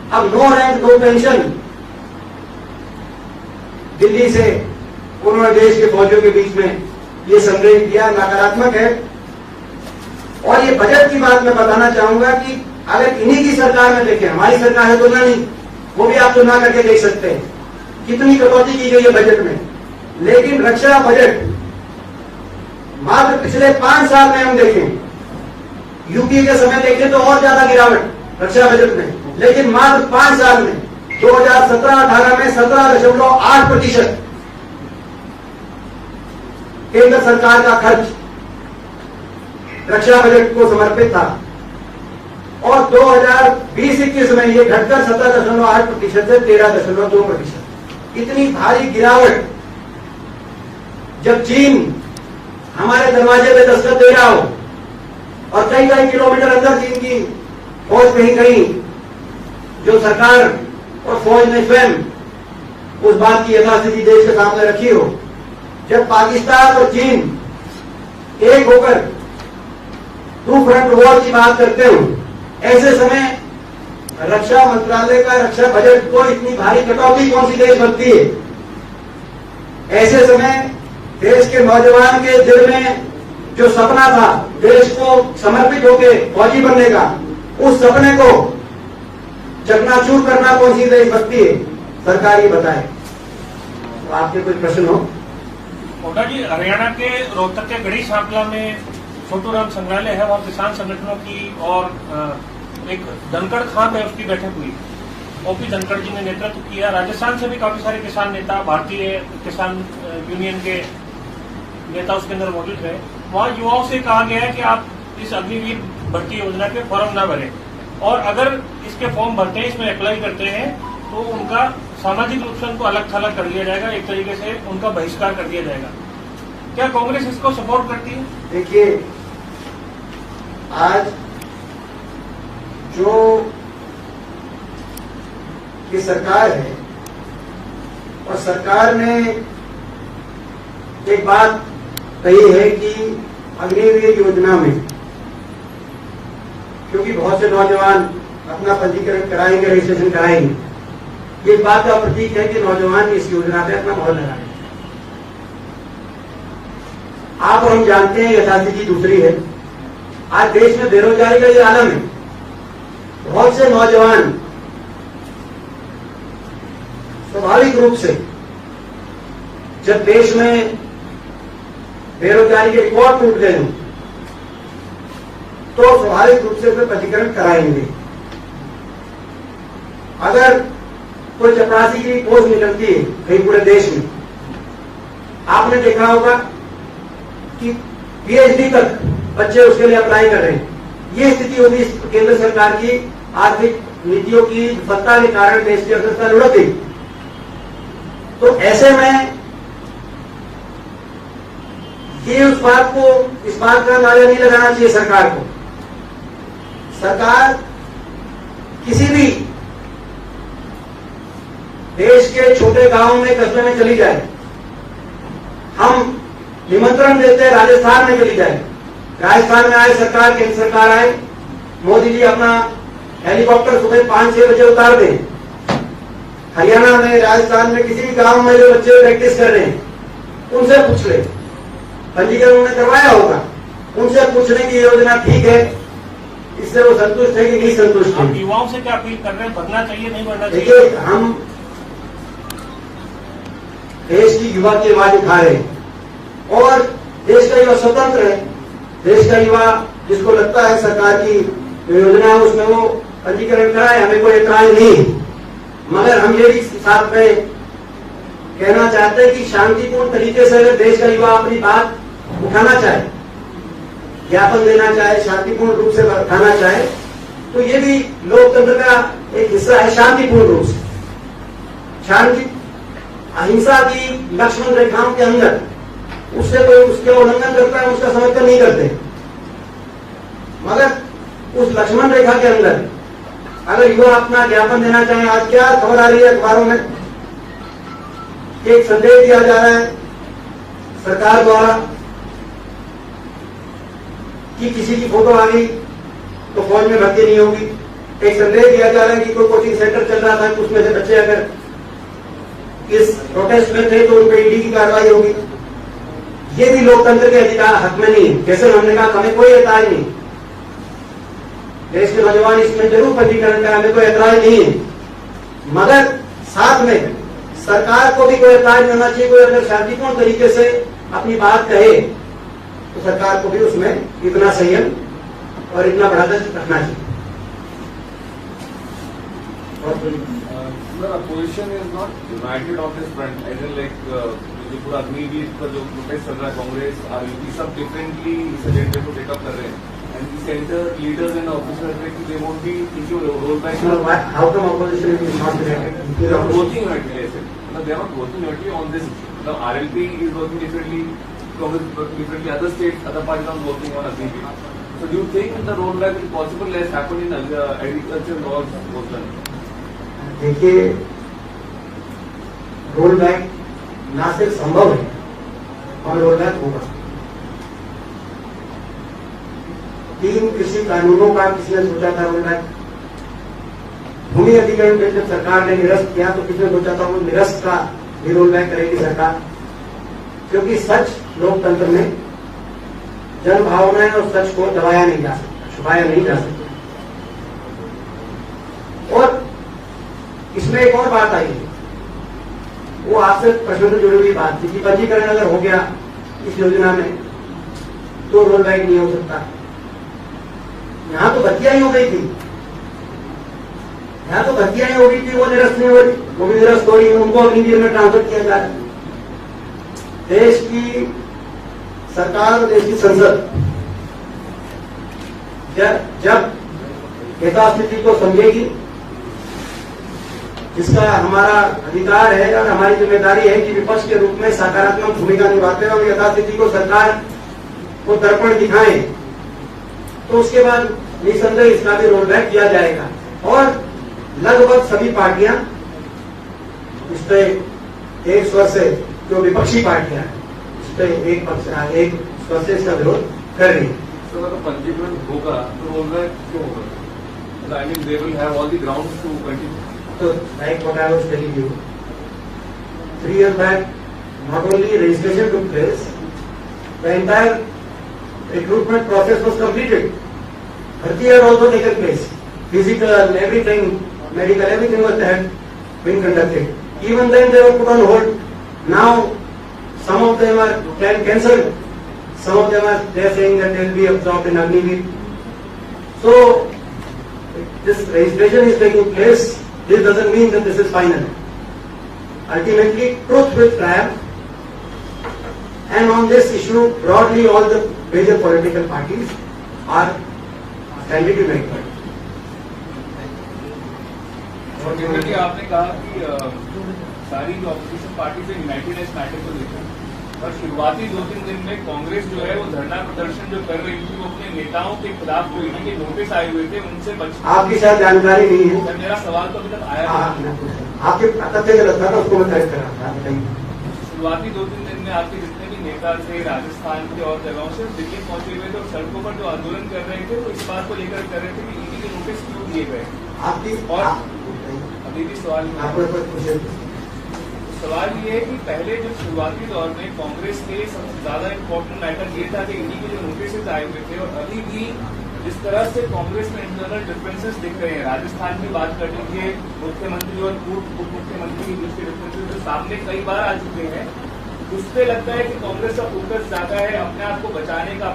अब 9 रैंक 2 पेंशन दिल्ली से उन्होंने देश के फौजियों के बीच में ये संदेश दिया, नकारात्मक है। और ये बजट की बात मैं बताना चाहूंगा कि अगर इन्हीं की सरकार में देखें, हमारी सरकार है तो नहीं, वो भी आप तुलना करके देख सकते हैं कितनी कटौती की गई है बजट में। लेकिन रक्षा बजट मात्र पिछले 5 साल में हम देखें, यूपीए के समय देखें तो और ज्यादा गिरावट रक्षा बजट में, लेकिन मात्र 5 साल में 2017-18 में 17.8% केंद्र सरकार का खर्च रक्षा बजट को समर्पित था। और 2020-21 में ये घटकर 17.8% से 13.2%। इतनी भारी गिरावट जब चीन हमारे दरवाजे पे दस्तक दे रहा हो और कई कई किलोमीटर अंदर चीन की फौज कहीं कहीं, जो सरकार और फौज ने स्वयं उस बात की यथास्थिति देश के सामने रखी हो, जब पाकिस्तान और चीन एक होकर 2 फ्रंट वॉर की बात करते हो, ऐसे समय रक्षा मंत्रालय का रक्षा बजट को इतनी भारी कटौती कौन सी देश बनती है? ऐसे समय देश के नौजवान के दिल में जो सपना था देश को समर्पित होकर फौजी बनने का, उस सपने को चकनाचूर करना कौन सी देश बनती है? सरकार ही बताए। तो आपके कोई प्रश्न हो? हुड्डा जी, हरियाणा के रोहतक के गढ़ी सांपला में छोटू राम संग्रहालय है, वहाँ किसान संगठनों की और एक धनखड़ खां पे उसकी बैठक हुई। ओपी धनखड़ जी ने नेतृत्व किया। राजस्थान से भी काफी सारे किसान नेता, भारतीय किसान यूनियन के नेता उसके अंदर मौजूद रहे। वहाँ युवाओं से कहा गया है कि आप इस अग्निवीर भर्ती योजना के फॉर्म न भरें, और अगर इसके फॉर्म भरते हैं, इसमें अप्लाई करते हैं, तो उनका सामाजिक रूप से उनको अलग थलग कर दिया जाएगा, एक तरीके से उनका बहिष्कार कर दिया जाएगा। क्या कांग्रेस इसको सपोर्ट करती है? देखिए, आज जो ये सरकार है, और सरकार ने एक बात कही है कि अग्निवीर योजना में, क्योंकि बहुत से नौजवान अपना पंजीकरण कराएंगे, रजिस्ट्रेशन कराएंगे, ये बात का प्रतीक है कि नौजवान इस योजना पे अपना मोहर लगाएंगे। आप और हम जानते हैं यथास्थिति दूसरी है। आज देश में बेरोजगारी का ये आलम है। बहुत से नौजवान स्वाभाविक रूप से जब देश में बेरोजगारी के रिकॉर्ड टूट गए हों, तो स्वाभाविक रूप से उसमें पंजीकरण कराएंगे। अगर कोई चपरासी की पोस्ट निकलती है कहीं पूरे देश में, आपने देखा होगा कि पीएचडी तक बच्चे उसके लिए अप्लाई कर रहे हैं। ये स्थिति होगी केंद्र सरकार की आर्थिक नीतियों की विफलता के कारण देश की अर्थव्यवस्था लुढ़क गई। तो ऐसे में ये इस बात का अंदाजा नहीं लगाना चाहिए सरकार को। सरकार किसी भी देश के छोटे गांव में, कस्बे में चली जाए, हम निमंत्रण देते हैं राजस्थान में चली जाए। राजस्थान में आए सरकार, केंद्र सरकार आए, मोदी जी अपना हेलीकॉप्टर सुबह 5-6 बजे उतार दें। हरियाणा में, राजस्थान में किसी भी गांव में जो बच्चे प्रैक्टिस कर रहे हैं, उनसे पूछ ले, पंजीकरण उन्होंने करवाया होगा, उनसे पूछने की योजना ठीक है, इससे वो संतुष्ट है कि नहीं संतुष्ट है। आप युवाओं से क्या अपील कर रहे हैं? भरना चाहिए, नहीं भरना चाहिए? देखिए, हम देश की युवा की आवाज उठा रहे हैं, और देश का युवा स्वतंत्र है। देश का युवा जिसको लगता है सरकार की योजना है उसमें वो पंजीकरण कराए, हमें कोई एतराज नहीं है। मगर हम ये भी साथ में कहना चाहते हैं कि शांतिपूर्ण तरीके से अगर देश का युवा अपनी बात उठाना चाहे, ज्ञापन देना चाहे, शांतिपूर्ण रूप से उठाना चाहे, तो ये भी लोकतंत्र का एक हिस्सा है। शांतिपूर्ण रूप से, शांति अहिंसा की लक्ष्मण रेखाओं के अंदर उससे कोई उसके उल्लंघन करता है, उसका समर्थन नहीं करते। मगर उस लक्ष्मण रेखा के अंदर अगर युवा अपना ज्ञापन देना चाहे, आज क्या खबर आ रही है अखबारों में, एक संदेश दिया जा रहा है सरकार द्वारा कि किसी की फोटो आ गई तो फौज में भर्ती नहीं होगी। एक संदेश दिया जा रहा है कि कोई कोचिंग सेंटर चल रहा था, उसमें से बच्चे अगर इस प्रोटेस्ट में थे तो उन पर ईडी की कार्रवाई होगी। ये भी लोकतंत्र के अधिकार हक में नहीं है। जैसे हमने कहा, हमें कोई एतराज नहीं, देश के नौजवान इसमें जरूर पंजीकरण करें, हमें कोई एतराज नहीं है। मगर साथ में सरकार को भी कोई एतराज नहीं होना चाहिए। कोई अगर शांतिपूर्ण तरीके से अपनी बात कहे तो सरकार को भी उसमें इतना संयम और इतना बर्दाश्त रखना चाहिए। Opposition is not united on this front. As in like जो पूरा अग्निवीर पर जो प्रोटेस्ट चल रहा है, कांग्रेस आरएलपी सब डिफरेंटली इस एजेंडे को टेकअप कर रहे हैं। And the center leaders and officers they won't be taking roll back. So how come opposition is not united? They are working unitedly. I said, they are not working unitedly on this issue. The RLP is working differently, Congress is working differently. Other states, other parties are working on agreement. So do you think the rollback is possible as happened in agriculture laws was done? देखिए, roll back ना सिर्फ संभव है और roll back होगा। 3 कृषि कानूनों का किसी ने सोचा था रोल बैक? भूमि अधिग्रहण बिल जब सरकार ने निरस्त किया तो किसने सोचा था वो निरस्त का भी रोल बैक करेगी सरकार? क्योंकि सच लोकतंत्र में जन भावनाएं और सच को दबाया नहीं जा सकता, छुपाया नहीं जा सकता। और इसमें एक और बात आई है, वो आपसे प्रश्न से जुड़ी हुई बात थी कि पंजीकरण अगर हो गया इस योजना में तो रोल बैक नहीं हो सकता। यहां तो बत्तियां ही हो गई थी। यहाँ तो भर्तियां हो रही थी, वो निरस्त नहीं हो रही, वो भी निरस्त हो रही है, उनको अग्निवीर में ट्रांसफर किया जा रहा है। देश की सरकार और देश की संसद जब यथास्थिति को समझेगी, जिसका हमारा अधिकार है और हमारी जिम्मेदारी है कि विपक्ष के रूप में सकारात्मक भूमिका निभाते हुए हम यथास्थिति को सरकार को दर्पण दिखाएं, तो उसके बाद निसंदेह इसका भी रोल बैक किया जाएगा। और लगभग सभी पार्टियां इस पे एक स्वर से, जो विपक्षी पार्टियां हैं, इस पे एक स्वर से इसका विरोध कर रही है। तो अगर पंजीकरण होगा तो रोल बैक क्यों होगा? I mean, they will have all the grounds to continue. So, like what I was telling you, 3 years back, not only registration took place, the entire recruitment process was completed. Bharti had also taken place. Physical, everything, medical, everything was had been conducted. Even then, they were put on hold. Now, some of them are cancelled. Some of them are they are saying that they will be absorbed in Agniveer. So, this registration is taking place. This doesn't mean that this is final. Ultimately, truth will triumph. And on this issue, broadly, all the major political parties are standing united. और जैसे कि आपने कहा कि सारी जो opposition party से United इस मैटर को लेकर, और शुरुआती 2-3 दिन में कांग्रेस जो है वो धरना प्रदर्शन जो कर रही थी, वो अपने नेताओं के खिलाफ जो ईडी के नोटिस आए हुए थे उनसे बच। आपकी शायद जानकारी नहीं है। सर, मेरा सवाल तो अभी तक आया नहीं। आपके तथ्य गलत था, उसको मैं करेक्ट कर रहा था। बताइए। शुरुआती 2-3 दिन में आपके जितने भी नेता थे राजस्थान के और जगहों से दिल्ली पहुंचे हुए थे और सड़कों पर जो आंदोलन कर रहे थे वो इस बात को लेकर कर रहे थे कि ईडी के नोटिस क्यों दिए गए। आपकी और अभी भी सवाल ये है कि पहले जो शुरुआती दौर में कांग्रेस के सबसे ज्यादा इम्पोर्टेंट मैटर ये था कि ईडी के जो नोटिस आए हुए थे, और अभी भी जिस तरह से कांग्रेस में इंटरनल डिफरेंसेस दिख रहे हैं, राजस्थान की बात कर लीजिए, मुख्यमंत्री और पूर्व उप मुख्यमंत्री के बीच के डिफरेंसेस जो सामने कई बार आ चुके हैं, उस पर लगता है कि कांग्रेस का फोकस ज्यादा है अपने आप को बचाने का,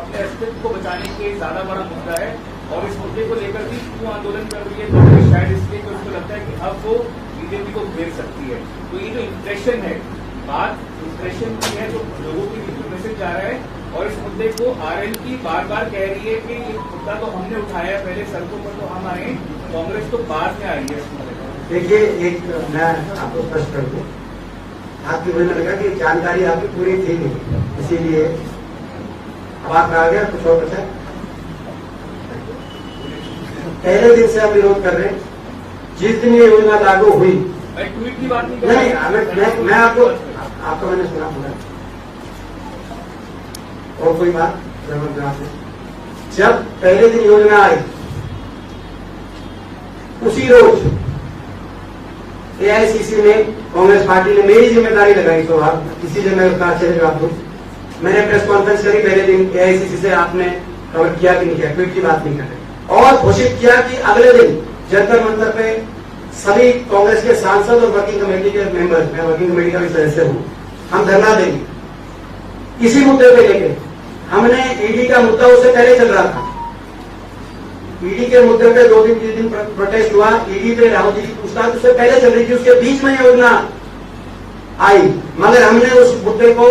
अपने अस्तित्व को बचाने के ज्यादा बड़ा मुद्दा है, और इस मुद्दे को लेकर भी क्यों आंदोलन कर रही है कांग्रेस, शायद इसलिए कि उसको लगता है कि अब वो बीजेपी को घेर सकती है। तो ये जो इम्प्रेशन है, बात इम्प्रेशन की है, जो लोगों के बीच में मैसेज जा रहा है, और इस मुद्दे को आरएलपी बार बार कह रही है कि ये मुद्दा तो हमने उठाया पहले, सड़कों पर तो हम आए, कांग्रेस तो बाद में आई है इस मुद्दे पर। देखिए, एक मैं आपको स्पष्ट कर दूं, आपकी मुझे लगा कि जानकारी आपकी पूरी थी नहीं, इसीलिए अब आप आ गया कुछ और बचा। पहले दिन से हम विरोध कर रहे हैं, जिस दिन ये योजना लागू हुई, मैं ट्वीट की बात नहीं कर नहीं, मैं आपको मैंने सुना पूरा। और कोई बात जब पहले दिन योजना आई, उसी रोज एआईसीसी ने, कांग्रेस पार्टी ने मेरी जिम्मेदारी लगाई, तो आप इसीलिए मैं उसका अच्छे से जवाब दूं। मैंने प्रेस कॉन्फ्रेंस करी पहले दिन, एआईसीसी से आपने कवर किया कि नहीं किया, ट्वीट की बात नहीं कर रहे, और घोषित किया कि अगले दिन जंतर मंतर पे सभी कांग्रेस के सांसद और वर्किंग कमेटी के मेंबर्स, मैं वर्किंग कमेटी का भी सदस्य हूं, हम धरना देंगे इसी मुद्दे पे लेके। हमने ईडी का मुद्दा उससे पहले चल रहा था, ईडी के मुद्दे पे 2-3 दिन प्रोटेस्ट हुआ, ईडी पे राहुल जी की पूछताछ उससे पहले चल रही थी, उसके बीच में योजना आई, मगर हमने उस मुद्दे को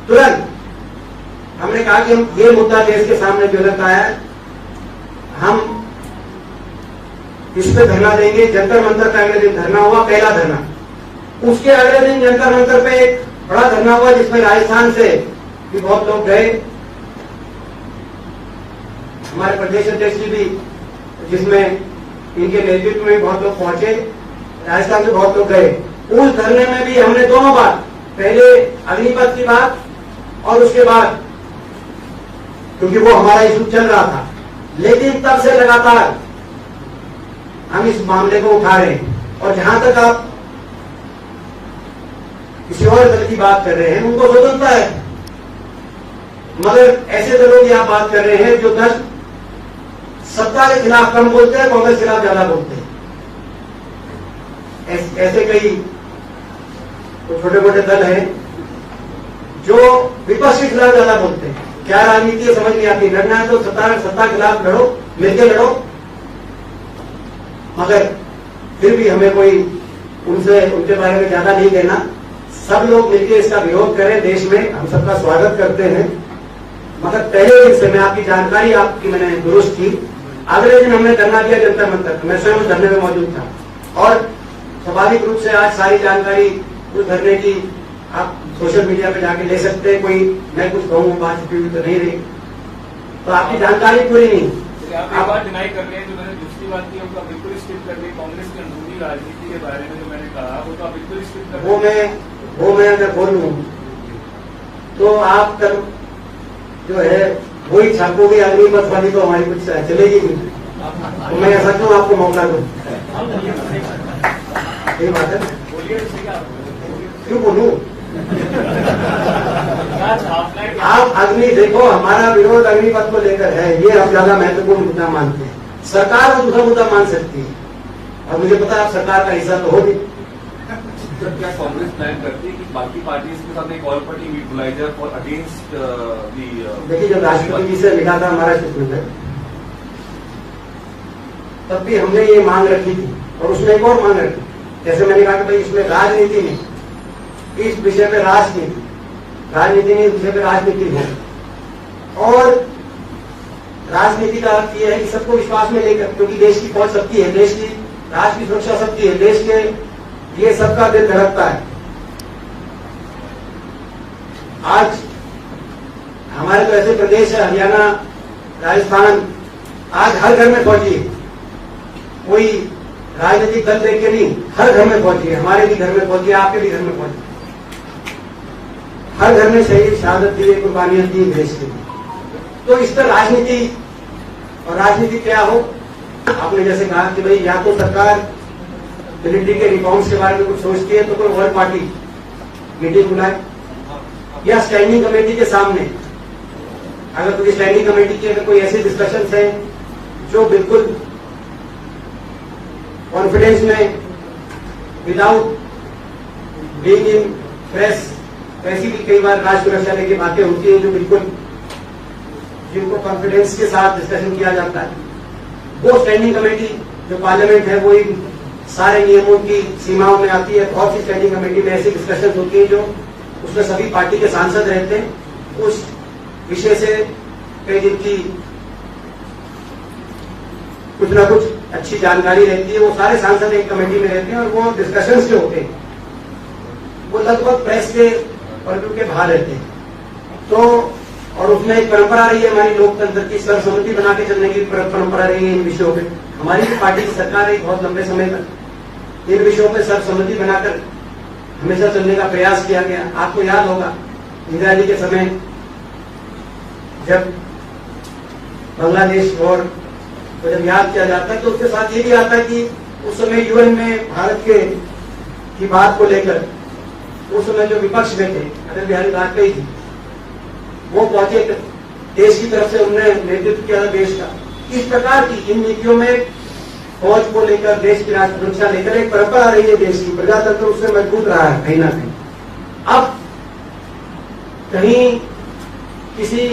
तुरंत हमने कहा कि हम ये मुद्दा देश के सामने ज्वलंत आया है, हम इस पे धरना देंगे। जंतर मंतर का अगले दिन धरना हुआ, पहला धरना। उसके अगले दिन जंतर मंतर पे एक बड़ा धरना हुआ, जिसमें राजस्थान से भी बहुत लोग गए, हमारे प्रदेश अध्यक्ष जी भी, जिसमें इनके नेतृत्व में बहुत लोग पहुंचे, राजस्थान से बहुत लोग गए। उस धरने में भी हमने दोनों बात, पहले अग्निपथ की बात और उसके बाद, क्योंकि वो हमारा इशू चल रहा था, लेकिन तब से लगातार हम इस मामले को उठा रहे हैं। और जहां तक आप किसी और दल की बात कर रहे हैं, उनको स्वतंत्रता है, मगर ऐसे दलों की आप बात कर रहे हैं जो दल सत्ता के खिलाफ कम बोलते हैं, कांग्रेस के खिलाफ ज्यादा बोलते हैं। ऐसे कई छोटे मोटे दल हैं जो विपक्ष के खिलाफ ज्यादा बोलते हैं। क्या राजनीति है समझ नहीं आती, लड़ना है तो सत्ता के खिलाफ लड़ो, मिलकर लड़ो, मगर फिर भी हमें कोई उनके बारे में ज्यादा नहीं कहना। सब लोग मिलकर इसका विरोध करें, देश में हम सबका स्वागत करते हैं। मगर पहले दिन से मैं आपकी जानकारी आपकी मैंने दुरुस्त की, अगले दिन हमने धरना दिया जंतर मंतर, मैं स्वयं उस धरने में मौजूद था। और स्वाभाविक रूप से आज सारी जानकारी उस धरने की आप सोशल मीडिया पे जाके ले सकते हैं। कोई मैं कुछ कहूँ बात छुपी तो नहीं रही, तो आपकी जानकारी पूरी नहीं। आप एक बात डिनाई कर रहे हैं, जो मैंने दूसरी बात की उनका बिल्कुल स्किप कर दी। कांग्रेस की अंदरूनी राजनीति के बारे में जो मैंने कहा वो तो आप बिल्कुल स्किप कर वो मैं अगर बोलूं तो आप कल जो है वही छापोगे अग्निपथ वाली, तो हमारी कुछ चलेगी नहीं। तो मैं ऐसा क्यों आपको मौका दूं? यही बात है, क्यों बोलूं? आप अग्नि देखो, हमारा विरोध अग्निपथ को लेकर है, ये हम ज्यादा महत्वपूर्ण मुद्दा मानते हैं। सरकार वो दूसरा मुद्दा मान सकती है, और मुझे पता है सरकार का हिस्सा तो होगी। सर, क्या कांग्रेस प्लान करती है कि बाकी पार्टीज के साथ एक ऑल पार्टी मीट बुलाई जाए फॉर अगेंस्ट देखिए, जब राष्ट्रपति जी से मिला था हमारा चित्र, तब भी हमने ये मांग रखी थी, और उसमें एक और मांग रखी। जैसे मैंने कहा कि भाई इसमें राजनीति नहीं, इस विषय पे राजनीति नहीं, इस विषय पे राजनीति हो। और राजनीति का अर्थ यह है कि सबको विश्वास में लेकर, क्योंकि देश की फौज सबकी है, देश की राष्ट्र की सुरक्षा सबकी है, देश के ये सबका दिल धड़कता है। आज हमारे तो ऐसे प्रदेश है, हरियाणा, राजस्थान, आज हर घर में फौजी है। कोई राजनीतिक दल देख के नहीं, हर घर में फौजी है। हमारे भी घर में फौजी है, आपके भी घर में फौजी है। हर घर में शहीद शहादत दी, कुर्बानियां दी देश के लिए। तो इस पर राजनीति, और राजनीति क्या हो, आपने जैसे कहा कि भाई या तो सरकार मिलिट्री के रिफॉर्म्स के बारे में कुछ सोचती है तो कोई वर्ल्ड पार्टी मीटिंग बुलाए, या स्टैंडिंग कमेटी के सामने, अगर कोई स्टैंडिंग कमेटी की अगर कोई ऐसे डिस्कशन है जो बिल्कुल कॉन्फिडेंस में, विदाउट बीइंग इन प्रेस, वैसी भी कई बार राष्ट्र सुरक्षा लेके बातें होती है जो बिल्कुल जिनको कॉन्फिडेंस के साथ डिस्कशन किया जाता है, वो स्टैंडिंग कमेटी जो पार्लियामेंट है वही सारे नियमों की सीमाओं में आती है। बहुत सी स्टैंडिंग कमेटी में ऐसी डिस्कशन होती है जो उसमें सभी पार्टी के सांसद रहते हैं, उस विषय से कई दिन की कुछ ना कुछ अच्छी जानकारी रहती है। वो सारे सांसद एक कमेटी में रहते हैं, और वो डिस्कशंस जो होते हैं वो लगभग प्रेस के पर्व के बाहर रहते हैं। तो और उसमें एक परंपरा रही है हमारी लोकतंत्र की, सर्वसम्मति बना के चलने की परंपरा रही है इन विषयों पे। हमारी पार्टी की सरकार एक बहुत लंबे समय तक इन विषयों पे सर्वसम्मति बनाकर हमेशा चलने का प्रयास किया गया। आपको याद होगा इंदिरा जी के समय जब बांग्लादेश वॉर को जब याद किया जाता है तो उसके साथ ये भी आता है कि उस समय यूएन में भारत की बात को लेकर उस समय जो विपक्ष में थे, अटल बिहारी वाजपेयी जी, वो पहुंचे देश की तरफ से, उन्होंने नेतृत्व किया था देश का। इस प्रकार की इन नीतियों में फौज को लेकर, देश की राष्ट्र सुरक्षा लेकर एक परंपरा रही है देश की, प्रजातंत्र उससे मजबूत रहा है कहीं ना कहीं। अब कहीं किसी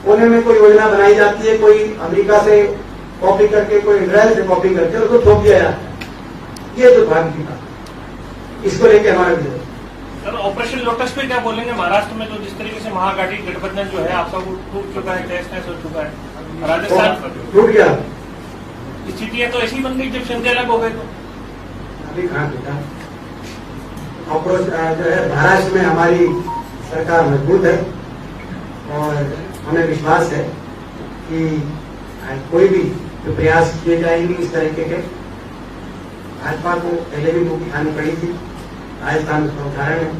कोने में कोई योजना बनाई जाती है, कोई अमेरिका से कॉपी करके, कोई इजराइल से कॉपी करके उसको थोप दिया जाता है। ये दुर्भाग्य की बात, इसको लेकर हमारा विरोध। सर, ऑपरेशन लोटस पे क्या बोलेंगे? महाराष्ट्र में तो जिस तरीके से महागठबंधन गठबंधन जो है आपका वो टूट चुका है, तहस नहस हो चुका है, राजस्थान टूट गया, स्थितियां तो ऐसी बन गई जब संजय अलग हो गए तो। अभी कहाँ टूटा? जो है महाराष्ट्र में हमारी सरकार मजबूत है, और हमें विश्वास है कि कोई भी जो प्रयास किए जाएंगे इस तरीके के, भाजपा को पहले भी मुक्ति खानी पड़ी थी, राजस्थान उसका उदाहरण है,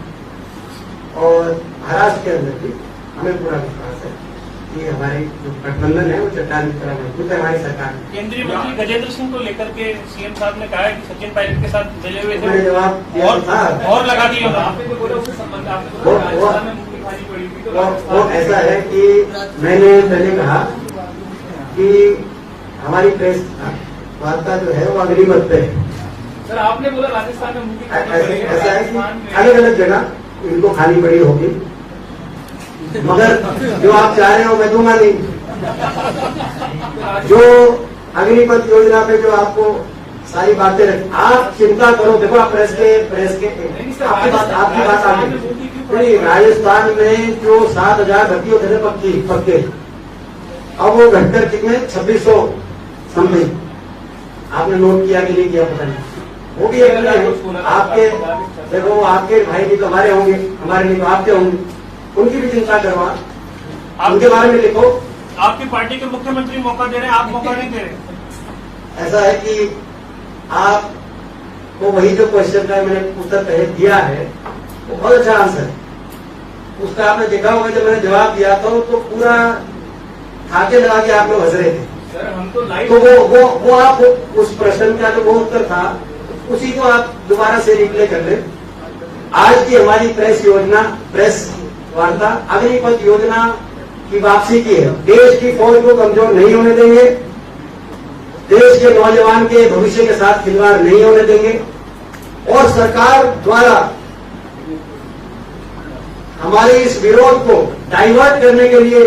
और महाराष्ट्र के अंदर भी हमें पूरा विश्वास है कि हमारे जो गठबंधन है वो चट्टान की तरह मजबूत है। हमारी सरकार केंद्रीय मंत्री गजेंद्र सिंह को लेकर के सीएम साहब ने कहा है कि सचिन पायलट के साथ मिले हुए मैंने जवाब दिया था, और लगा दिया। आपने तो बोला उससे संबंध, आपने तो राजस्थान में मुक्ति खानी पड़ी थी, तो वो ऐसा है कि मैंने पहले कहा कि हमारी प्रेस वार्ता जो है वो अग्निपथ पे है। सर, आपने बोला राजस्थान में मुक्ति खानी पड़ी है, ऐसा है कि राजस्थान में अलग अलग जगह इनको खानी पड़ी होगी, मगर जो आप चाह रहे हो मैं दूंगा नहीं। जो अग्निपथ योजना पे जो आपको सारी बातें रख, आप चिंता करो। देखो आप प्रेस के आपकी बात आ गई। राजस्थान में जो 7,000 भर्ती होते थे पक्के, अब वो घटकर कितने 2600 समथिंग। आपने नोट किया कि नहीं किया पता नहीं, वो भी एक है। आपके देखो आपके भाई भी तो हमारे होंगे, हमारे नहीं तो आपके होंगे, उनकी भी चिंता करवा, उनके बारे में लिखो। आपकी पार्टी के मुख्यमंत्री मौका दे रहे हैं, आप मौका नहीं दे रहे। ऐसा है कि आपको वही जो क्वेश्चन का मैंने उत्तर पहले दिया है वो बहुत अच्छा आंसर है। उसका आपने देखा होगा जब मैंने जवाब दिया था तो पूरा खाके लगा के आप लोग हंस रहे थे। सर हम तो लाइव तो वो आप उस प्रश्न का जो वो उत्तर था उसी को आप दोबारा से रिप्ले कर ले। आज की हमारी प्रेस वार्ता अग्निपथ योजना की वापसी की है। देश की फौज को कमजोर नहीं होने देंगे, देश के नौजवान के भविष्य के साथ खिलवाड़ नहीं होने देंगे, और सरकार द्वारा हमारे इस विरोध को डाइवर्ट करने के लिए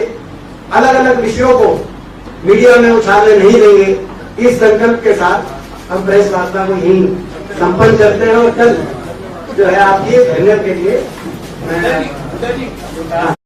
अलग अलग विषयों को मीडिया में उछालने नहीं देंगे। इस संकल्प के साथ हम प्रेस वार्ता को यही संपन्न करते हैं। और कल जो है आपकी धन्यवाद के लिए मैं